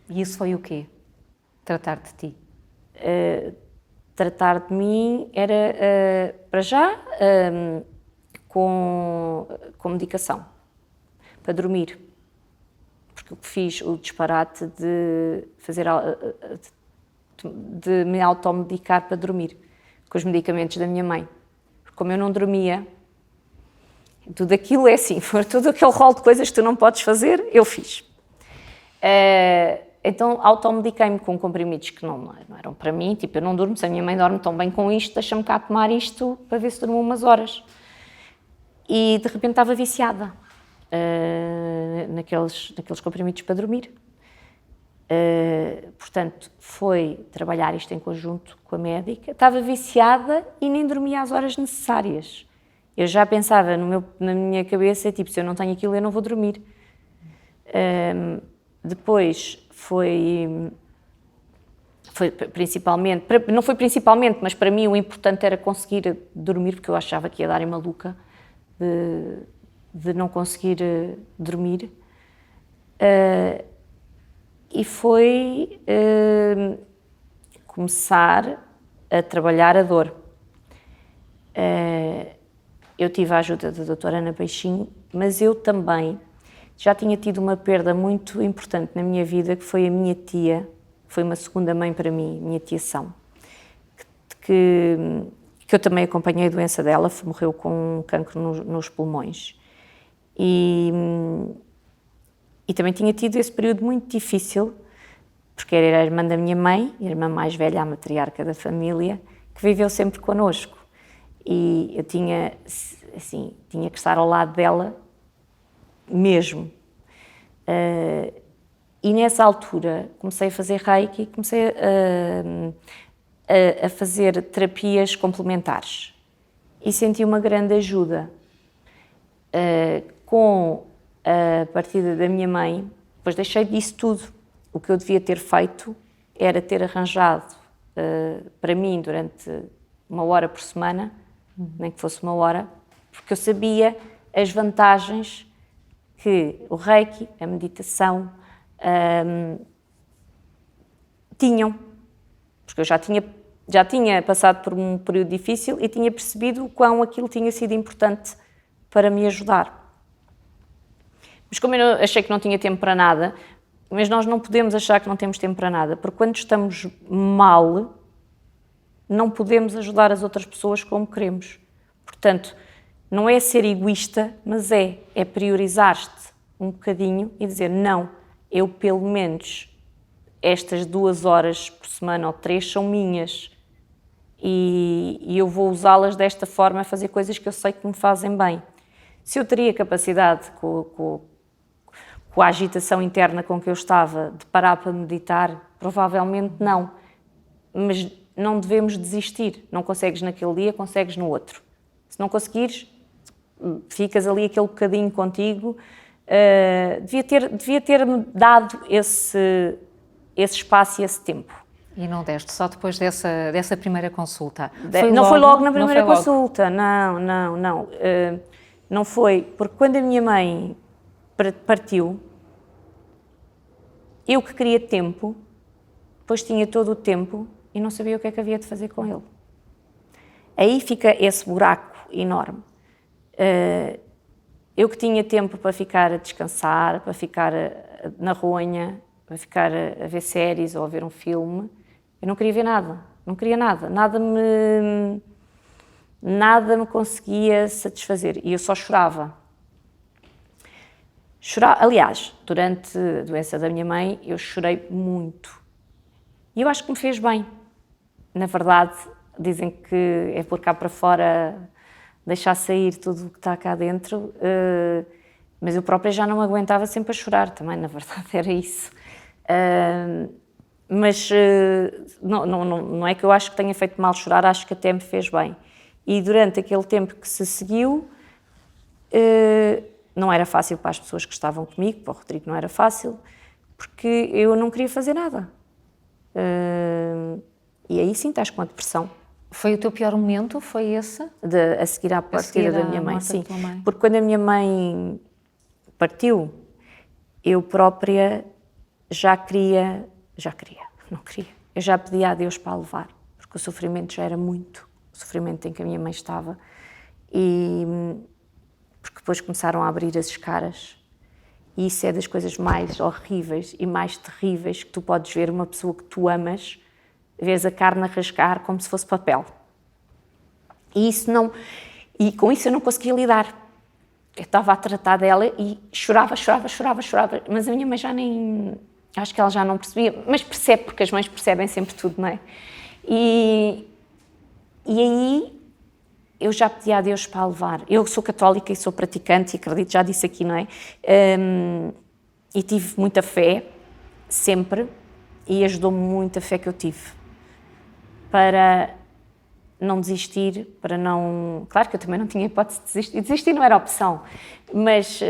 E isso foi o quê? Tratar de ti? Tratar de mim era, para já, com medicação, para dormir. Porque eu fiz o disparate de me automedicar para dormir, com os medicamentos da minha mãe. Porque como eu não dormia, tudo aquilo é assim, tudo aquele rol de coisas que tu não podes fazer, eu fiz. Então automediquei-me com comprimidos que não eram para mim, tipo, eu não durmo, se a minha mãe dorme tão bem com isto, deixa-me cá tomar isto para ver se durmo umas horas. E de repente estava viciada naqueles comprimidos para dormir. Portanto, foi trabalhar isto em conjunto com a médica. Estava viciada e nem dormia às horas necessárias. Eu já pensava na minha cabeça, tipo, se eu não tenho aquilo, eu não vou dormir. Depois foi principalmente, não foi principalmente, mas para mim o importante era conseguir dormir, porque eu achava que ia dar em maluca de não conseguir dormir. E foi começar a trabalhar a dor. Eu tive a ajuda da doutora Ana Peixinho, mas eu também já tinha tido uma perda muito importante na minha vida, que foi a minha tia, foi uma segunda mãe para mim, minha tia São, que eu também acompanhei a doença dela, morreu com um cancro nos pulmões. E também tinha tido esse período muito difícil, porque era a irmã da minha mãe, a irmã mais velha, a matriarca da família, que viveu sempre connosco. E eu tinha que estar ao lado dela mesmo. E nessa altura comecei a fazer Reiki, comecei a fazer terapias complementares e senti uma grande ajuda. Com a partida da minha mãe, depois deixei disso tudo. O que eu devia ter feito era ter arranjado para mim durante 1 hora por semana, nem que fosse 1 hora, porque eu sabia as vantagens que o Reiki, a meditação, tinham. Porque eu já tinha passado por um período difícil e tinha percebido o quão aquilo tinha sido importante para me ajudar. Mas como eu achei que não tinha tempo para nada, mas nós não podemos achar que não temos tempo para nada, porque quando estamos mal, não podemos ajudar as outras pessoas como queremos. Portanto, não é ser egoísta, mas é priorizar-te um bocadinho e dizer, não, eu pelo menos estas 2 horas por semana ou 3 são minhas e eu vou usá-las desta forma a fazer coisas que eu sei que me fazem bem. Se eu teria capacidade com a agitação interna com que eu estava de parar para meditar, provavelmente não, mas não devemos desistir. Não consegues naquele dia, consegues no outro. Se não conseguires, ficas ali aquele bocadinho contigo. Devia ter-me dado esse espaço e esse tempo. E não deste, só depois dessa primeira consulta? Foi logo na primeira consulta, não. Não foi, porque quando a minha mãe partiu, eu que queria tempo, depois tinha todo o tempo e não sabia o que é que havia de fazer com ele. Aí fica esse buraco enorme. Eu que tinha tempo para ficar a descansar, para ficar na ronha, para ficar a ver séries ou a ver um filme, eu não queria ver nada, não queria nada, nada me conseguia satisfazer e eu só chorava. Aliás, durante a doença da minha mãe, eu chorei muito. E eu acho que me fez bem. Na verdade, dizem que é por cá para fora deixar sair tudo o que está cá dentro, mas eu própria já não me aguentava sempre a chorar também, na verdade era isso. Mas não é que eu acho que tenha feito mal chorar, acho que até me fez bem. E durante aquele tempo que se seguiu, não era fácil para as pessoas que estavam comigo, para o Rodrigo não era fácil, porque eu não queria fazer nada. E aí sim estás com a depressão. Foi o teu pior momento? Foi esse? A seguir à partida da minha mãe, sim. Porque quando a minha mãe partiu, eu própria não queria. Eu já pedia a Deus para a levar, porque o sofrimento já era muito, o sofrimento em que a minha mãe estava. E porque depois começaram a abrir as escaras. E isso é das coisas mais horríveis e mais terríveis que tu podes ver uma pessoa que tu amas, vês a carne a rasgar como se fosse papel. E com isso eu não conseguia lidar. Eu estava a tratar dela e chorava, mas a minha mãe acho que ela já não percebia, mas percebe, porque as mães percebem sempre tudo, não é? E aí eu já pedi a Deus para a levar. Eu sou católica e sou praticante, e acredito, já disse aqui, não é? E tive muita fé, sempre, e ajudou-me muito a fé que eu tive. Para não desistir, para não... Claro que eu também não tinha hipótese de desistir. Desistir não era opção, mas...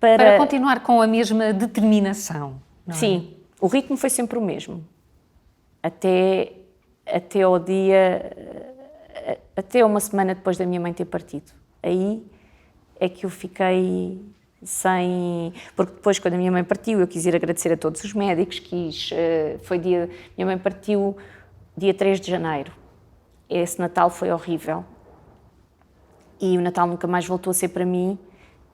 Para continuar com a mesma determinação, não é? Sim, o ritmo foi sempre o mesmo. Até ao dia... Até uma semana depois da minha mãe ter partido. Aí é que eu fiquei Porque depois, quando a minha mãe partiu, eu quis ir agradecer a todos os médicos, minha mãe partiu dia 3 de janeiro. Esse Natal foi horrível. E o Natal nunca mais voltou a ser para mim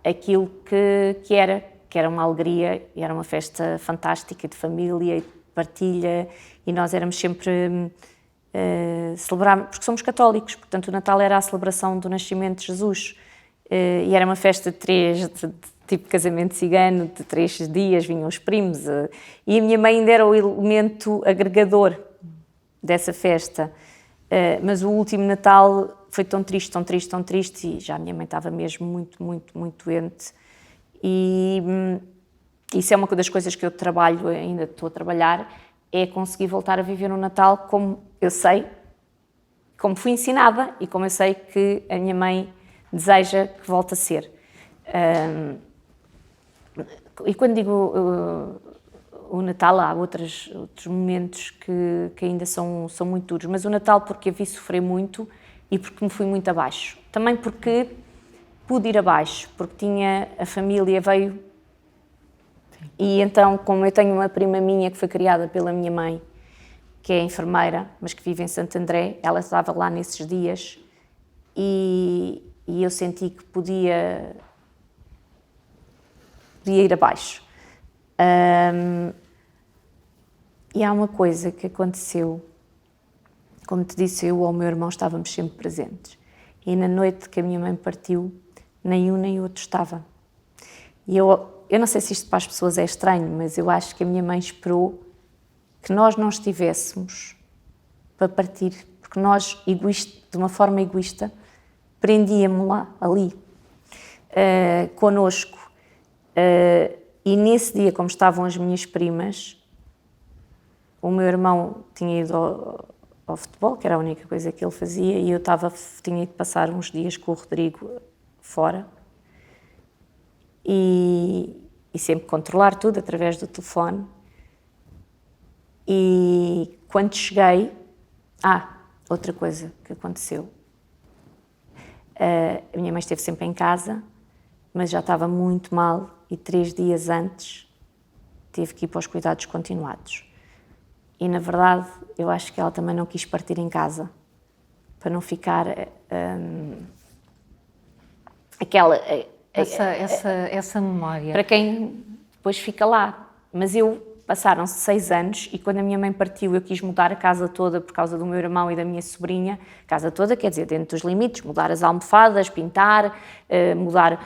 aquilo que era uma alegria, e era uma festa fantástica de família e de partilha, e nós éramos sempre celebrar, porque somos católicos, portanto o Natal era a celebração do nascimento de Jesus, e era uma festa de tipo casamento cigano, de 3 dias, vinham os primos, e a minha mãe ainda era o elemento agregador dessa festa, mas o último Natal foi tão triste, tão triste, tão triste, e já a minha mãe estava mesmo muito, muito, muito doente, e isso é uma das coisas que eu trabalho, ainda estou a trabalhar, é conseguir voltar a viver um Natal como eu sei, como fui ensinada e como eu sei que a minha mãe deseja que volte a ser. E quando digo o Natal, há outros momentos que ainda são muito duros, mas o Natal porque a vi sofrer muito e porque me fui muito abaixo. Também porque pude ir abaixo, porque a família veio. E então, como eu tenho uma prima minha que foi criada pela minha mãe, que é enfermeira, mas que vive em Santo André, ela estava lá nesses dias e eu senti que podia ir abaixo. E há uma coisa que aconteceu, como te disse, eu ou o meu irmão estávamos sempre presentes. E na noite que a minha mãe partiu, nem um nem outro estava. E eu não sei se isto para as pessoas é estranho, mas eu acho que a minha mãe esperou que nós não estivéssemos para partir, porque nós, de uma forma egoísta, prendíamos-la ali, connosco. E nesse dia, como estavam as minhas primas, o meu irmão tinha ido ao futebol, que era a única coisa que ele fazia, e eu tinha ido passar uns dias com o Rodrigo fora, e sempre controlar tudo através do telefone. E quando cheguei... outra coisa que aconteceu. A minha mãe esteve sempre em casa, mas já estava muito mal e 3 dias antes teve que ir para os cuidados continuados. E, na verdade, eu acho que ela também não quis partir em casa, para não ficar essa memória. Para quem depois fica lá. Mas passaram-se 6 anos e quando a minha mãe partiu eu quis mudar a casa toda por causa do meu irmão e da minha sobrinha. A casa toda, quer dizer, dentro dos limites, mudar as almofadas, pintar, mudar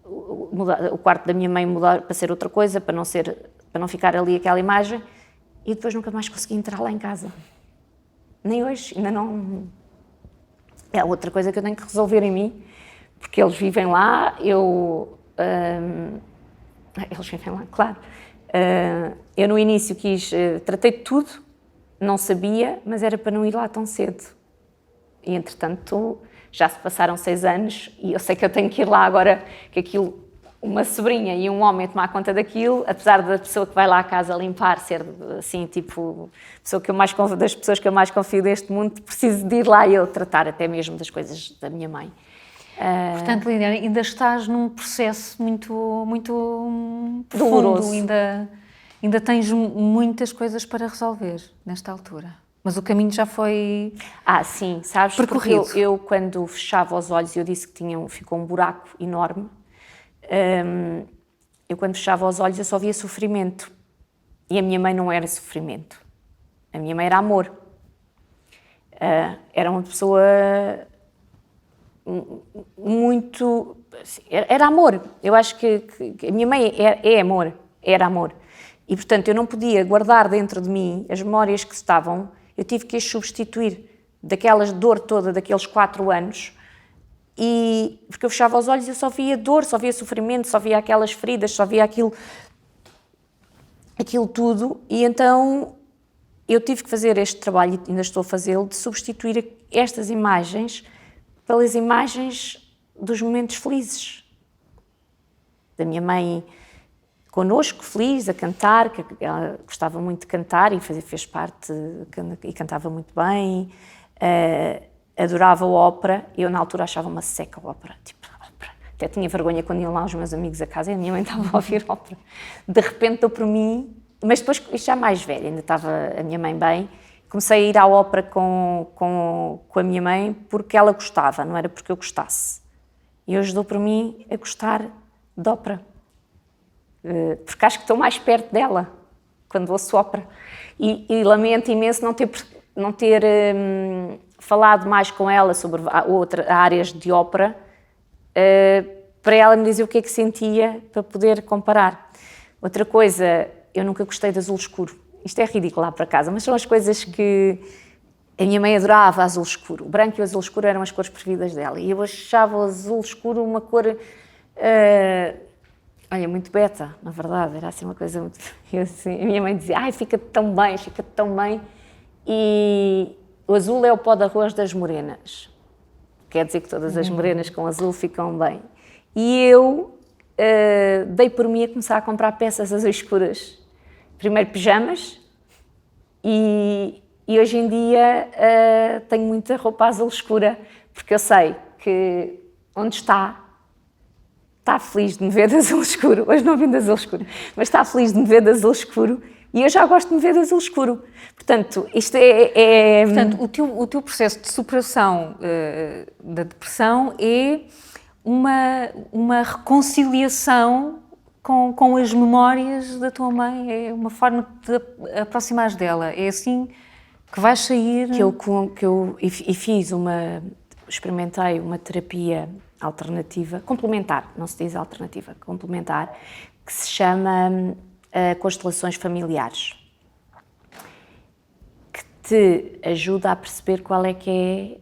o quarto da minha mãe, mudar para ser outra coisa, para não ficar ali aquela imagem. E depois nunca mais consegui entrar lá em casa. Nem hoje, ainda não... É outra coisa que eu tenho que resolver em mim, porque eles vivem lá, eles vivem lá, claro. Eu no início tratei de tudo, não sabia, mas era para não ir lá tão cedo. E entretanto já se passaram 6 anos e eu sei que eu tenho que ir lá agora, que aquilo, uma sobrinha e um homem a tomar conta daquilo, apesar da pessoa que vai lá à casa limpar ser assim, tipo, das pessoas que eu mais confio deste mundo, preciso de ir lá e eu tratar até mesmo das coisas da minha mãe. Portanto, Liliana, ainda estás num processo muito, muito doloroso. Profundo, ainda tens muitas coisas para resolver nesta altura. Mas o caminho já foi sim, sabes, percorrido. Porque eu quando fechava os olhos, eu disse que ficou um buraco enorme, eu quando fechava os olhos eu só via sofrimento. E a minha mãe não era sofrimento. A minha mãe era amor. Era uma pessoa... muito... Era amor. Eu acho que a minha mãe é amor, era amor. E, portanto, eu não podia guardar dentro de mim as memórias que estavam, eu tive que as substituir daquela dor toda, daqueles 4 anos, porque eu fechava os olhos e eu só via dor, só via sofrimento, só via aquelas feridas, só via aquilo tudo, e então eu tive que fazer este trabalho, e ainda estou a fazê-lo, de substituir estas imagens pelas imagens dos momentos felizes. Da minha mãe connosco, feliz, a cantar, que ela gostava muito de cantar e fez parte, e cantava muito bem, adorava ópera. Eu, na altura, achava uma seca ópera. Tipo, ópera, Até tinha vergonha quando iam lá os meus amigos a casa e a minha mãe estava a ouvir ópera. De repente deu por mim, mas depois, isto já mais velha, ainda estava a minha mãe bem, comecei a ir à ópera com a minha mãe porque ela gostava, não era porque eu gostasse. E hoje dou por mim a gostar de ópera, porque acho que estou mais perto dela quando ouço ópera. E lamento imenso não ter falado mais com ela sobre outras áreas de ópera, para ela me dizer o que é que sentia, para poder comparar. Outra coisa, eu nunca gostei de azul escuro. Isto é ridículo lá para casa, mas são as coisas que a minha mãe adorava, azul escuro. O branco e o azul escuro eram as cores preferidas dela. E eu achava o azul escuro uma cor, olha, muito beta, na verdade. Era assim uma coisa muito... Assim, a minha mãe dizia, ai, fica tão bem, fica tão bem. E o azul é o pó de arroz das morenas. Quer dizer que todas as morenas com azul ficam bem. E eu dei por mim a começar a comprar peças azul escuras. Primeiro pijamas e hoje em dia tenho muita roupa azul escura, porque eu sei que onde está feliz de me ver de azul escuro. Hoje não vim de azul escuro, mas está feliz de me ver de azul escuro e eu já gosto de me ver de azul escuro. Portanto, isto Portanto, o teu processo de superação da depressão é uma reconciliação com as memórias da tua mãe, é uma forma de te aproximares dela. É assim que vais sair... Experimentei uma terapia alternativa, complementar, não se diz alternativa, complementar, que se chama constelações familiares, que te ajuda a perceber qual é que é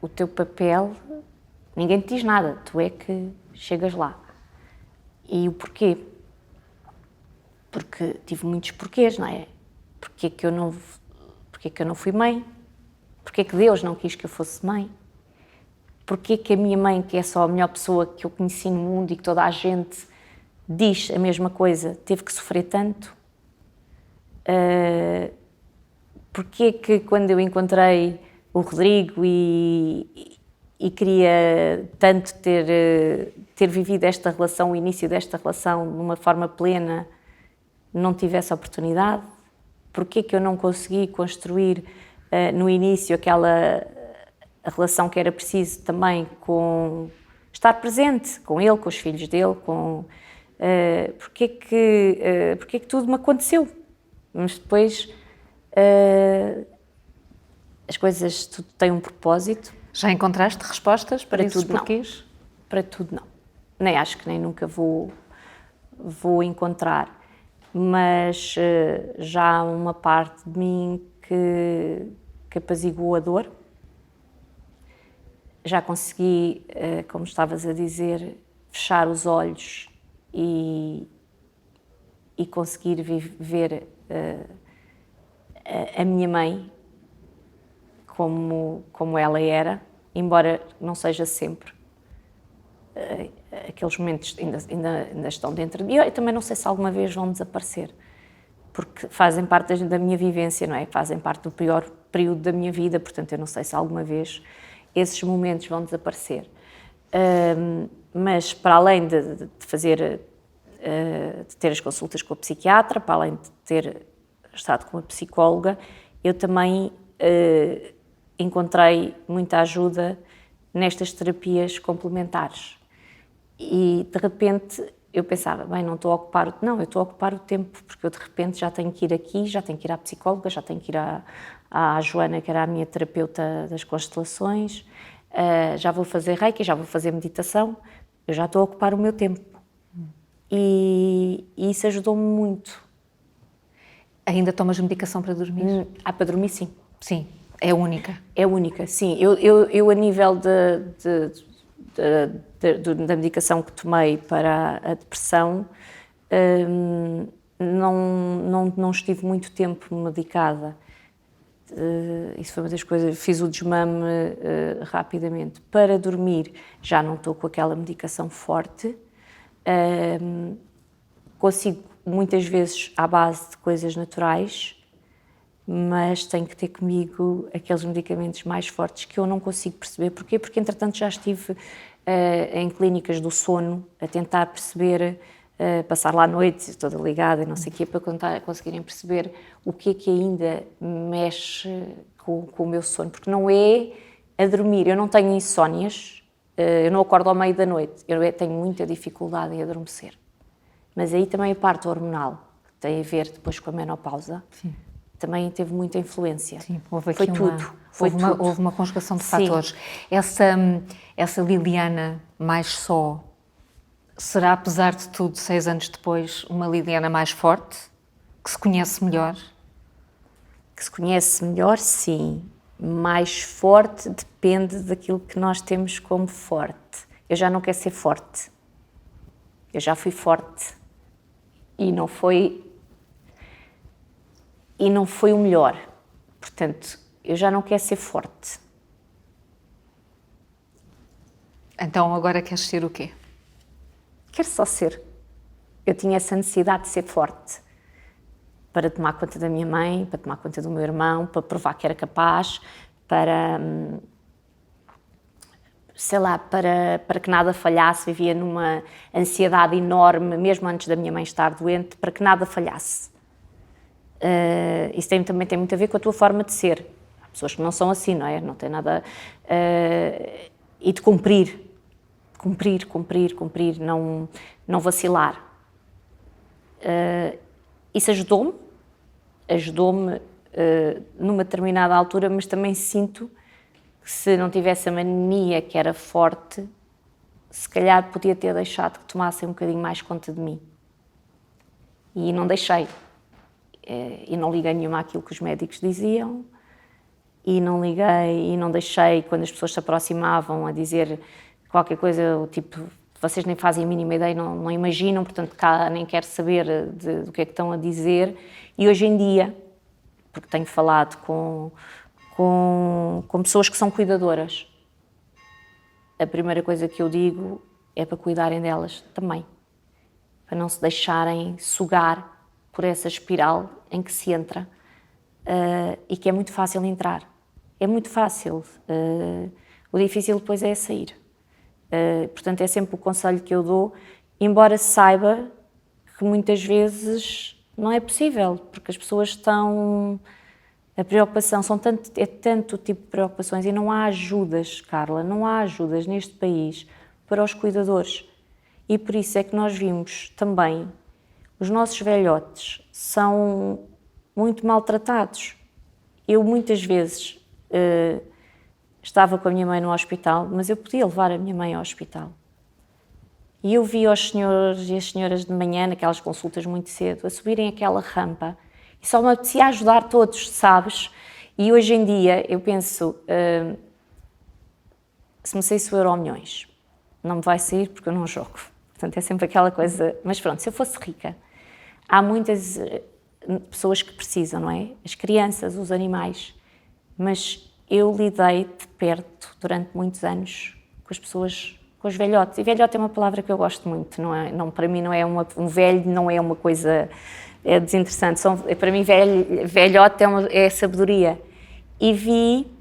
o teu papel. Ninguém te diz nada, tu é que chegas lá. E o porquê? Porque tive muitos porquês, não é? Porquê que eu não fui mãe? Porquê que Deus não quis que eu fosse mãe? Porquê que a minha mãe, que é só a melhor pessoa que eu conheci no mundo e que toda a gente diz a mesma coisa, teve que sofrer tanto? Porquê que quando eu encontrei o Rodrigo e queria tanto ter vivido esta relação, o início desta relação de uma forma plena, não tive essa oportunidade? Porquê que eu não consegui construir no início a relação que era preciso também com estar presente com ele, com os filhos dele, porquê que tudo me aconteceu? Mas depois as coisas, tudo tem um propósito. Já encontraste respostas para esses porquês? Não. Para tudo não. Nem acho que nem nunca vou encontrar. Mas já há uma parte de mim que apaziguou a dor. Já consegui, como estavas a dizer, fechar os olhos e conseguir ver a minha mãe como ela era, embora não seja sempre. Aqueles momentos ainda estão dentro de mim. Eu também não sei se alguma vez vão desaparecer, porque fazem parte da minha vivência, não é? Fazem parte do pior período da minha vida, portanto eu não sei se alguma vez esses momentos vão desaparecer. Mas para além de ter as consultas com a psiquiatra, para além de ter estado com a psicóloga, eu também encontrei muita ajuda nestas terapias complementares. E de repente eu pensava, bem, não estou a ocupar eu estou a ocupar o tempo, porque eu de repente já tenho que ir aqui, já tenho que ir à psicóloga, já tenho que ir à Joana, que era a minha terapeuta das constelações, já vou fazer reiki, já vou fazer meditação, eu já estou a ocupar o meu tempo. E isso ajudou-me muito. Ainda tomas medicação para dormir? Para dormir, sim. Sim, é única? É única, sim. Eu a nível da medicação que tomei para a depressão, não estive muito tempo medicada. Isso foi uma das coisas, fiz o desmame rapidamente. Para dormir já não estou com aquela medicação forte, consigo muitas vezes à base de coisas naturais, mas tenho que ter comigo aqueles medicamentos mais fortes que eu não consigo perceber. Porquê? Porque entretanto já estive em clínicas do sono, a tentar perceber, passar lá noites toda ligada e não sei o quê, para conseguirem perceber o que é que ainda mexe com o meu sono, porque não é a dormir, eu não tenho insónias, eu não acordo ao meio da noite, eu tenho muita dificuldade em adormecer. Mas aí também a parte hormonal, que tem a ver depois com a menopausa, sim, também teve muita influência. Sim, houve uma conjugação de fatores. Essa Liliana mais só, será, apesar de tudo, 6 anos depois, uma Liliana mais forte, que se conhece melhor? Que se conhece melhor, sim. Mais forte depende daquilo que nós temos como forte. Eu já não quero ser forte. Eu já fui forte. E não foi o melhor. Portanto, eu já não quero ser forte. Então agora queres ser o quê? Quero só ser. Eu tinha essa necessidade de ser forte. Para tomar conta da minha mãe, para tomar conta do meu irmão, para provar que era capaz, para, sei lá, para que nada falhasse. Vivia numa ansiedade enorme, mesmo antes da minha mãe estar doente, para que nada falhasse. Isso também tem muito a ver com a tua forma de ser. Há pessoas que não são assim, não é? Não tem nada... e de cumprir, não vacilar. Isso ajudou-me numa determinada altura, mas também sinto que se não tivesse a mania que era forte, se calhar podia ter deixado que tomassem um bocadinho mais conta de mim. E não deixei. E não liguei nenhuma àquilo que os médicos diziam, e não deixei quando as pessoas se aproximavam a dizer qualquer coisa, tipo, vocês nem fazem a mínima ideia, não imaginam, portanto cá nem quero saber do que é que estão a dizer. E hoje em dia, porque tenho falado com pessoas que são cuidadoras, a primeira coisa que eu digo é para cuidarem delas também, para não se deixarem sugar por essa espiral em que se entra e que é muito fácil entrar. É muito fácil. O difícil depois é sair. Portanto, é sempre o conselho que eu dou, embora saiba que muitas vezes não é possível, porque as pessoas estão... A preocupação, é tanto tipo de preocupações e não há ajudas, Carla, não há ajudas neste país para os cuidadores. E por isso é que nós vimos também, os nossos velhotes são muito maltratados. Eu muitas vezes estava com a minha mãe no hospital, mas eu podia levar a minha mãe ao hospital. E eu vi os senhores e as senhoras de manhã, naquelas consultas muito cedo, a subirem aquela rampa e só me apetecia ajudar todos, sabes? E hoje em dia eu penso, se me saísse o Euromilhões, não me vai sair porque eu não jogo. Portanto, é sempre aquela coisa... Mas pronto, se eu fosse rica, há muitas pessoas que precisam, não é? As crianças, os animais. Mas eu lidei de perto, durante muitos anos, com as pessoas, com os velhotes. E velhote é uma palavra que eu gosto muito, não é? Não, para mim não é um velho, não é uma coisa... É desinteressante. Para mim, velhote é sabedoria. E vi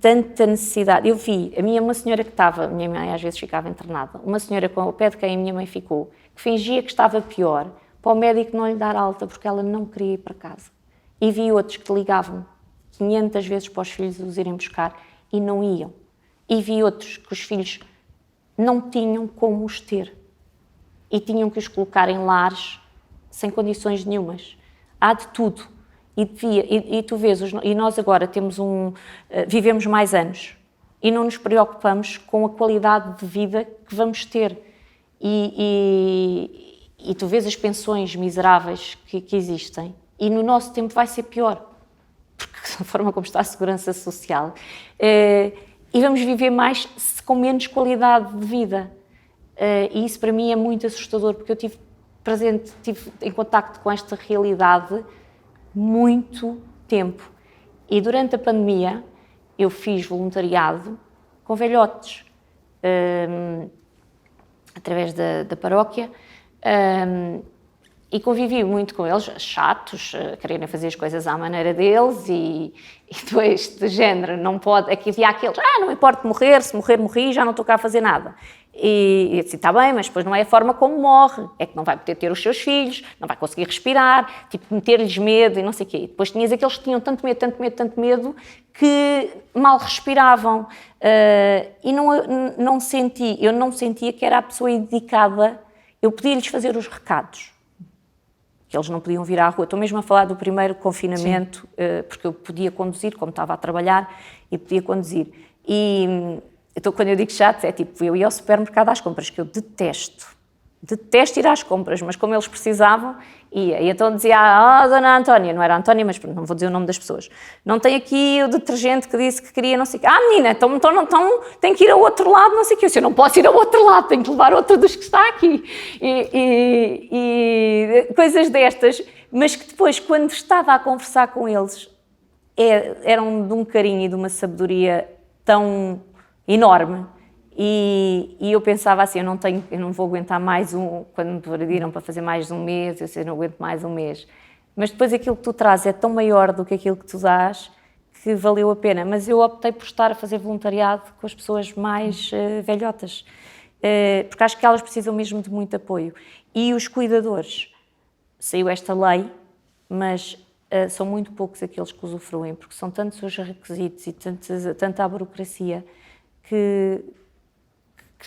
tanta necessidade. Eu vi uma senhora que estava, minha mãe às vezes ficava internada, uma senhora com o pé de quem a minha mãe ficou, que fingia que estava pior, para o médico não lhe dar alta, porque ela não queria ir para casa. E vi outros que ligavam 500 vezes para os filhos os irem buscar e não iam. E vi outros que os filhos não tinham como os ter. E tinham que os colocar em lares sem condições nenhumas. Há de tudo. E tu vês, e nós agora vivemos mais anos e não nos preocupamos com a qualidade de vida que vamos ter. E tu vês as pensões miseráveis que existem e no nosso tempo vai ser pior, porque da forma como está a segurança social. E vamos viver mais com menos qualidade de vida. E isso para mim é muito assustador, porque eu estive em contacto com esta realidade muito tempo. E durante a pandemia eu fiz voluntariado com velhotes, através da paróquia, E convivi muito com eles, chatos, quererem fazer as coisas à maneira deles e depois, de género, não pode... Aqui havia aqueles, não importa morrer, se morrer, morri, já não estou cá a fazer nada. E eu disse, está bem, mas depois não é a forma como morre, é que não vai poder ter os seus filhos, não vai conseguir respirar, tipo, meter-lhes medo e não sei o quê. E depois tinhas aqueles que tinham tanto medo, tanto medo, tanto medo, que mal respiravam. E eu não sentia que era a pessoa indicada, eu podia-lhes fazer os recados. Que eles não podiam vir à rua. Estou mesmo a falar do primeiro confinamento, porque eu podia conduzir, como estava a trabalhar, e podia conduzir. E então, quando eu digo chato, é tipo, eu ia ao supermercado às compras, que eu detesto ir às compras, mas como eles precisavam, ia. E então dizia, dona Antónia, não era Antónia, mas não vou dizer o nome das pessoas, não tem aqui o detergente que disse que queria, não sei o quê. Menina, então tem que ir ao outro lado, não sei o quê. Eu não posso ir ao outro lado, tenho que levar outro dos que está aqui. E coisas destas, mas que depois, quando estava a conversar com eles, eram de um carinho e de uma sabedoria tão enorme. E eu pensava assim, eu não vou aguentar mais quando me pediram para fazer mais de um mês, eu não aguento mais um mês. Mas depois aquilo que tu trazes é tão maior do que aquilo que tu dás, que valeu a pena. Mas eu optei por estar a fazer voluntariado com as pessoas mais velhotas, porque acho que elas precisam mesmo de muito apoio. E os cuidadores, saiu esta lei, mas são muito poucos aqueles que usufruem, porque são tantos os requisitos e tanta a burocracia que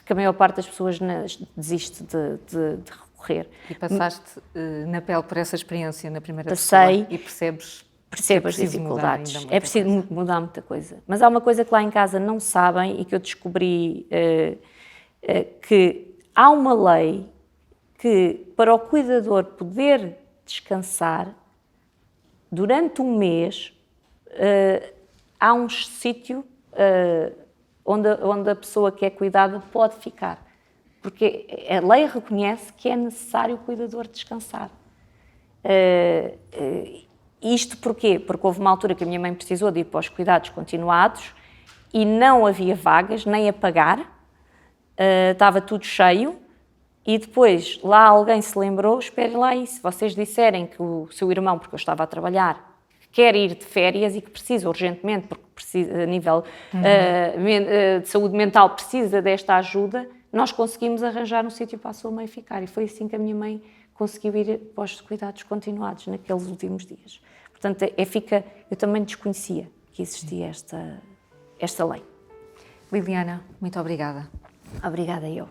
a maior parte das pessoas desiste de recorrer. E passaste na pele por essa experiência na primeira Passei, pessoa e percebo as dificuldades. É preciso mudar muita coisa. Mas há uma coisa que lá em casa não sabem e que eu descobri, que há uma lei que para o cuidador poder descansar durante um mês, há um sítio onde a pessoa que é cuidada pode ficar. Porque a lei reconhece que é necessário o cuidador descansar. Isto porquê? Porque houve uma altura que a minha mãe precisou de ir para os cuidados continuados e não havia vagas, nem a pagar, estava tudo cheio, e depois lá alguém se lembrou, esperem lá aí, se vocês disserem que o seu irmão, porque eu estava a trabalhar, quer ir de férias e que precisa urgentemente, porque precisa, a nível de saúde mental precisa desta ajuda, nós conseguimos arranjar um sítio para a sua mãe ficar. E foi assim que a minha mãe conseguiu ir para os cuidados continuados naqueles últimos dias. Portanto, eu também desconhecia que existia esta lei. Liliana, muito obrigada. Obrigada eu.